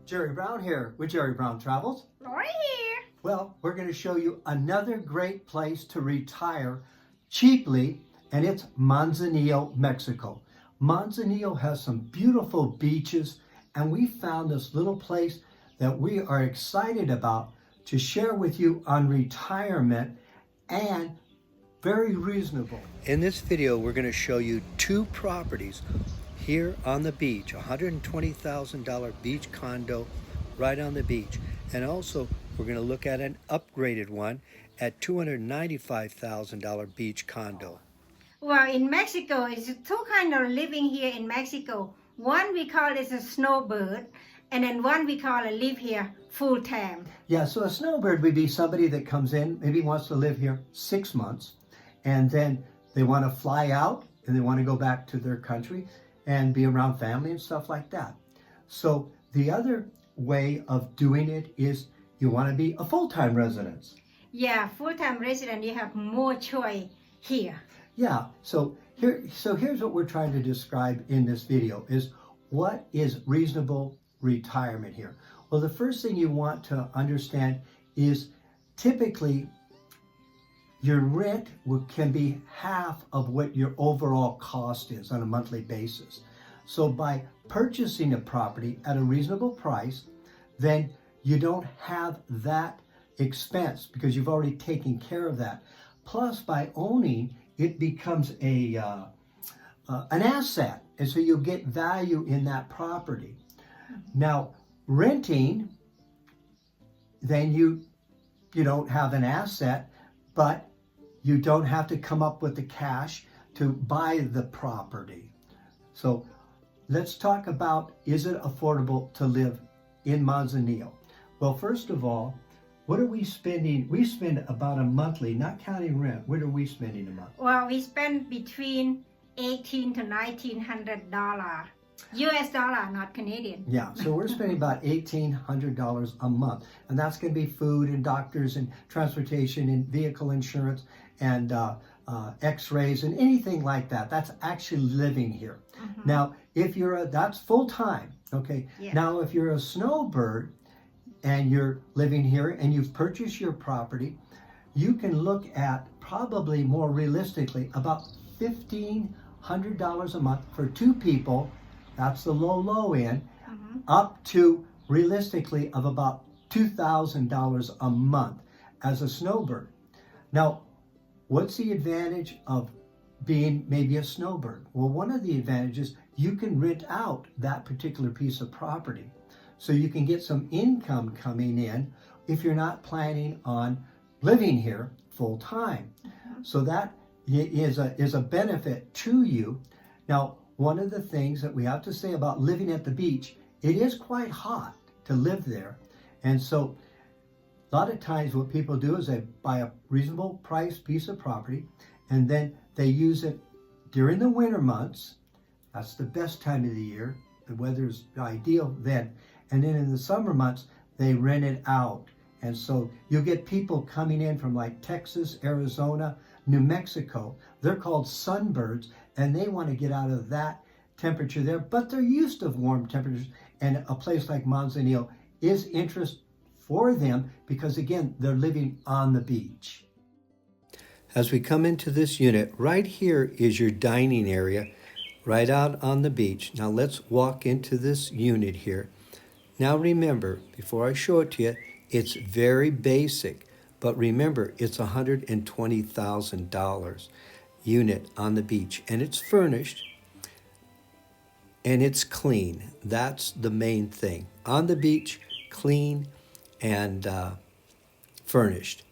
Jerry Brown here with Jerry Brown Travels. Lori here. Well, we're going to show you another great place to retire cheaply, and it's Manzanillo, Mexico. Manzanillo has some beautiful beaches, and we found this little place that we are excited about to share with you on retirement and very reasonable. In this video, we're going to show you two properties here on the beach, $120,000 beach condo right on the beach. And also, we're going to look at an upgraded one at $295,000 beach condo. Well, in Mexico, it's two kind of living here in Mexico. One we call it a snowbird, and then one we call a live here full time. Yeah, so a snowbird would be somebody that comes in, maybe wants to live here 6 months, and then they want to fly out and they want to go back to their country and be around family and stuff like that. So the other way of doing it is you want to be a full-time resident. Yeah, full-time resident, you have more choice here. Yeah, so here's what we're trying to describe in this video is what is reasonable retirement here. Well, the first thing you want to understand is typically your rent can be half of what your overall cost is on a monthly basis. So by purchasing a property at a reasonable price, then you don't have that expense because you've already taken care of that. Plus, by owning, it becomes an asset, and so you'll get value in that property. Now, renting, then you don't have an asset, but you don't have to come up with the cash to buy the property. So let's talk about, is it affordable to live in Manzanillo? Well, first of all, what are we spending? We spend about a monthly, not counting rent. What are we spending a month? Well, we spend between $1,800 to $1,900 US dollar, not Canadian. Yeah, so we're spending about $1,800 a month, and that's going to be food and doctors and transportation and vehicle insurance and x-rays and anything like that. That's actually living here. Mm-hmm. Now, if that's full time, okay? Yeah. Now, if you're a snowbird and you're living here and you've purchased your property, you can look at probably more realistically about $1,500 a month for two people. That's the low end, mm-hmm. up to realistically of about $2,000 a month as a snowbird. Now, what's the advantage of being maybe a snowbird? Well, one of the advantages, you can rent out that particular piece of property. So you can get some income coming in if you're not planning on living here full time. Mm-hmm. So that is a benefit to you. Now, one of the things that we have to say about living at the beach, it is quite hot to live there. And so a lot of times what people do is they buy a reasonable price piece of property and then they use it during the winter months. That's the best time of the year. The weather's ideal then. And then in the summer months, they rent it out. And so you'll get people coming in from like Texas, Arizona, New Mexico. They're called sunbirds, and they want to get out of that temperature there, but they're used to warm temperatures, and a place like Manzanillo is interest for them because, again, they're living on the beach. As we come into this unit, right here is your dining area, right out on the beach. Now let's walk into this unit here. Now remember, before I show it to you, it's very basic, but remember, it's $120,000 unit on the beach, and it's furnished, and it's clean. That's the main thing. On the beach, clean and furnished.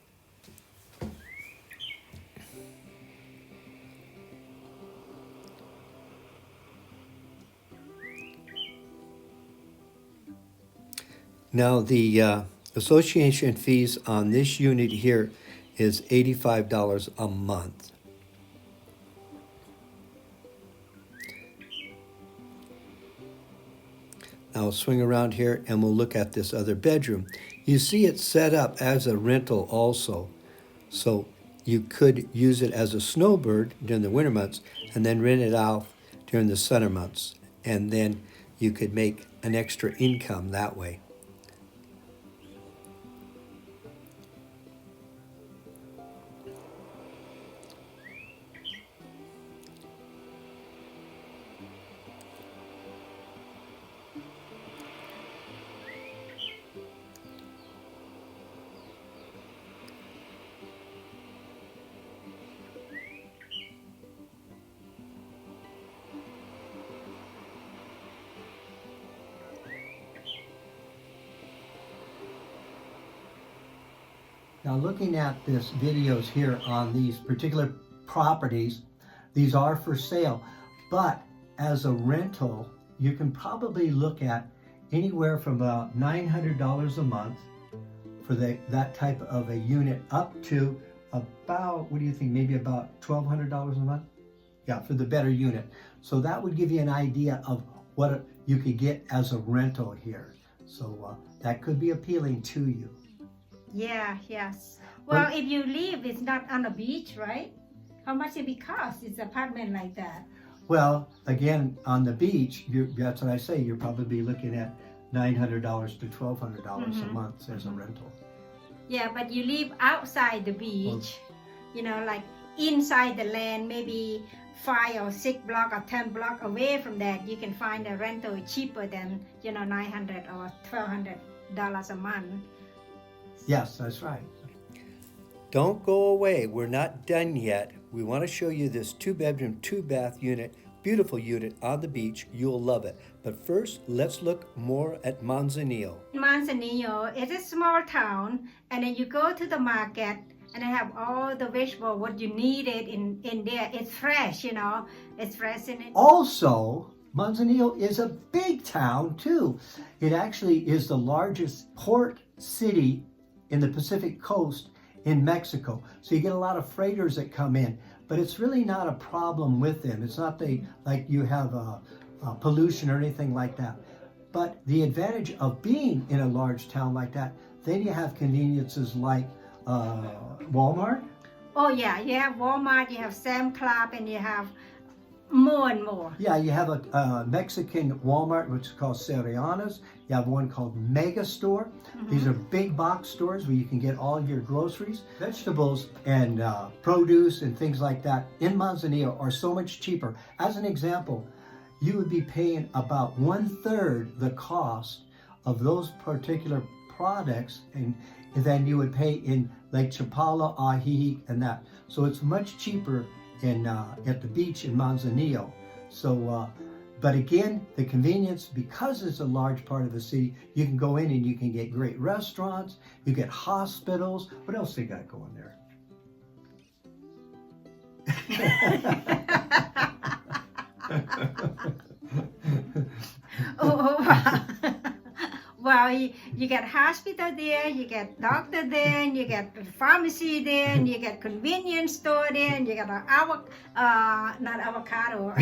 Now, the association fees on this unit here is $85 a month. Now I'll swing around here and we'll look at this other bedroom. You see it's set up as a rental also. So you could use it as a snowbird during the winter months and then rent it out during the summer months, and then you could make an extra income that way. Now looking at this videos here on these particular properties, these are for sale, but as a rental, you can probably look at anywhere from about $900 a month for that type of a unit up to about, what do you think, maybe about $1,200 a month? Yeah, for the better unit. So that would give you an idea of what you could get as a rental here. So that could be appealing to you. Yeah, yes. Well, if you live, it's not on the beach, right? How much it cost? It's an apartment like that. Well, again, on the beach, that's what I say. You're probably looking at $900 to $1,200 a month as a rental. Yeah, but you live outside the beach, you know, like inside the land, maybe 5 or 6 block or 10 block away from that, you can find a rental cheaper than, you know, $900 or $1,200 a month. Yes, that's right. Don't go away. We're not done yet. We want to show you this 2-bedroom, 2-bath unit, beautiful unit on the beach. You'll love it. But first, let's look more at Manzanillo. Manzanillo is a small town, and then you go to the market and they have all the vegetable what you needed in there. It's fresh, you know. It's fresh in it. Also, Manzanillo is a big town too. It actually is the largest port city in the Pacific coast in Mexico. So you get a lot of freighters that come in, but it's really not a problem with them. It's not like you have pollution or anything like that. But the advantage of being in a large town like that, then you have conveniences like Walmart. Oh yeah, you have Walmart, you have Sam Club, and you have more and more. Yeah, you have a Mexican Walmart, which is called Soriana's. You have one called Mega Store. These are big box stores where you can get all your groceries. Vegetables and produce and things like that in Manzanillo are so much cheaper. As an example, you would be paying about 1/3 the cost of those particular products and than you would pay in Lake Chapala, Ajijic, and that. So it's much cheaper at the beach in Manzanillo. So, but again, the convenience, because it's a large part of the city, you can go in and you can get great restaurants, you get hospitals. What else they got going there? Well, you get hospital there, you get doctor there, you get pharmacy there, and you get convenience store there, and you get not avocado,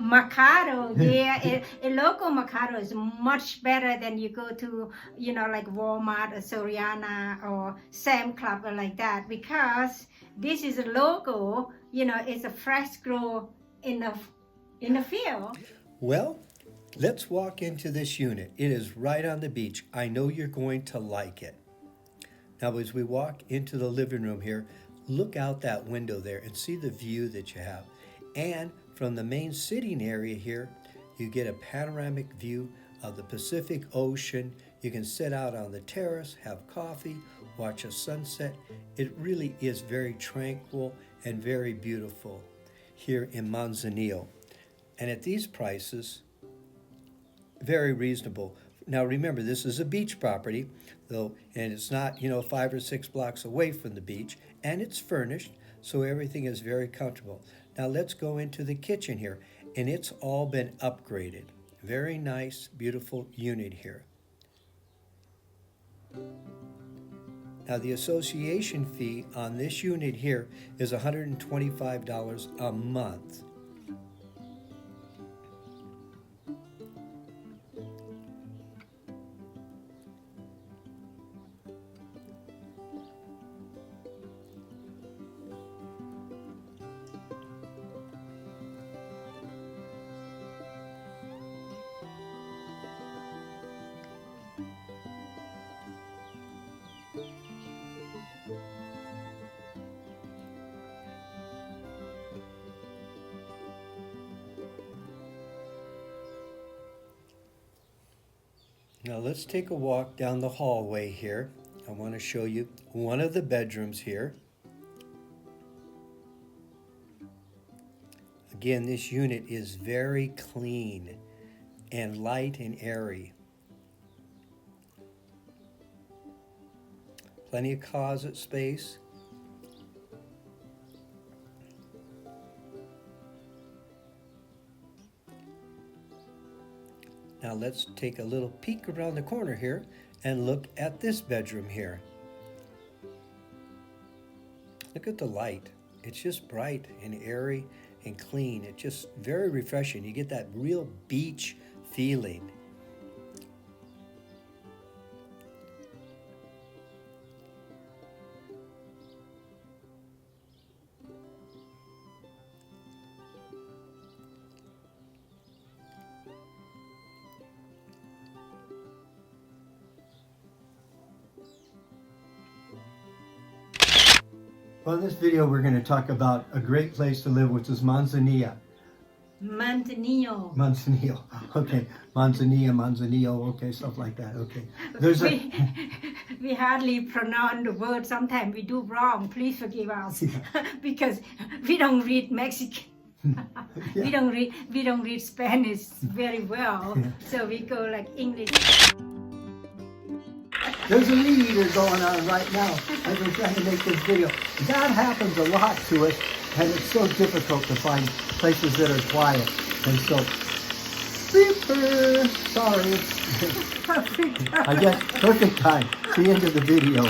Mercado. Yeah, a local Mercado is much better than you go to, you know, like Walmart or Soriana or Sam Club or like that, because this is a local, you know, it's a fresh grow in the field. Well, let's walk into this unit. It is right on the beach. I know you're going to like it. Now, as we walk into the living room here, look out that window there and see the view that you have. And from the main sitting area here, you get a panoramic view of the Pacific Ocean. You can sit out on the terrace, have coffee, watch a sunset. It really is very tranquil and very beautiful here in Manzanillo. And at these prices, very reasonable. Now remember, this is a beach property, though, and it's not, 5 or 6 blocks away from the beach, and it's furnished, so everything is very comfortable. Now let's go into the kitchen here, and it's all been upgraded. Very nice, beautiful unit here. Now the association fee on this unit here is $125 a month. Now let's take a walk down the hallway here. I want to show you one of the bedrooms here. Again, this unit is very clean and light and airy. Plenty of closet space. Now let's take a little peek around the corner here and look at this bedroom here. Look at the light. It's just bright and airy and clean. It's just very refreshing. You get that real beach feeling. Well, in this video, we're going to talk about a great place to live, which is Manzanillo. Manzanillo. Manzanillo. Okay. Manzanillo. Okay. Stuff like that. Okay. We hardly pronounce the word. Sometimes we do wrong. Please forgive us. Because we don't read Mexican. Yeah. We don't read Spanish very well. Yeah. So we go like English. There's a Weedeater going on right now as we're trying to make this video. That happens a lot to us, and it's so difficult to find places that are quiet. And so, beeper, sorry. Perfect. I guess perfect time. It's the end of the video.